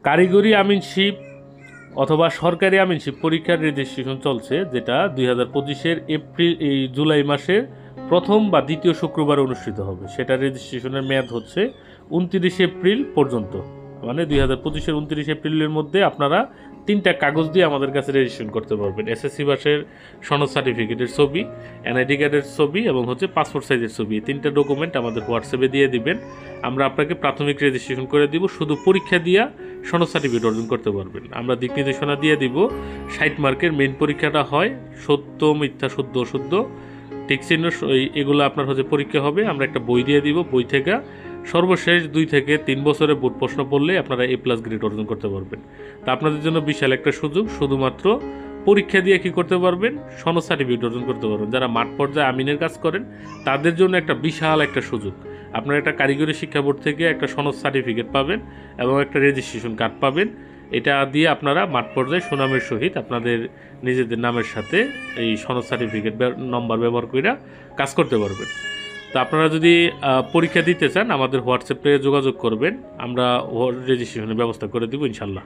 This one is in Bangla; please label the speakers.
Speaker 1: কারিগরি আমিনশিপ অথবা সরকারি আমিনশিপ পরীক্ষার রেজিস্ট্রেশন চলছে, যেটা 2025-এর জুলাই মাসের প্রথম বা দ্বিতীয় শুক্রবার অনুষ্ঠিত হবে। সেটা রেজিস্ট্রেশনের মেয়াদ হচ্ছে 29 এপ্রিল পর্যন্ত। মানে 2025-এর 29 এপ্রিলের মধ্যে আপনারা 3টা কাগজ দিয়ে আমাদের কাছে রেজিস্ট্রেশন করতে পারবেন। এসএসসি পাসের সনদ সার্টিফিকেটের ছবি, এনআইডি কার্ডের ছবি এবং হচ্ছে পাসপোর্ট সাইজের ছবি। 3টা ডকুমেন্ট আমাদের হোয়াটসঅ্যাপে দিয়ে দিবেন। আমরা আপনাকে প্রাথমিক রেজিস্ট্রেশন করে দিব। শুধু পরীক্ষা দিয়া সনদ সার্টিফিকেট অর্জন করতে পারবেন। আমরা দিক নির্দেশনা দিয়ে দিব। 60 মার্কের মেইন পরীক্ষাটা হয় সত্য মিথ্যা, শুদ্ধ অশুদ্ধ, ঠিক চিহ্ন, এগুলো আপনার হচ্ছে পরীক্ষা হবে। আমরা একটা বই দিয়ে দিব। বই থেকে সর্বশেষ 2 থেকে 3 বছরের বোর্ড প্রশ্ন পড়লে আপনারা A+ গ্রেড অর্জন করতে পারবেন। তা আপনাদের জন্য বিশাল একটা সুযোগ। শুধুমাত্র পরীক্ষা দিয়ে কি করতে পারবেন? সনদ সার্টিফিকেট অর্জন করতে পারবেন। যারা মাঠ পর্যায়ে আমিনের কাজ করেন তাদের জন্য একটা বিশাল একটা সুযোগ। আপনারা একটা কারিগরি শিক্ষা বোর্ড থেকে একটা সনদ সার্টিফিকেট পাবেন এবং একটা রেজিস্ট্রেশন কার্ড পাবেন। এটা দিয়ে আপনারা মাঠ পর্যায়ে সুনামের সহিত আপনাদের নিজেদের নামের সাথে এই সনদ সার্টিফিকেট নম্বর ব্যবহার করে কাজ করতে পারবেন। তো আপনারা যদি পরীক্ষা দিতে চান আমাদের হোয়াটসঅ্যাপে যোগাযোগ করবেন। আমরা রেজিস্ট্রেশনের ব্যবস্থা করে দেবো ইনশাল্লাহ।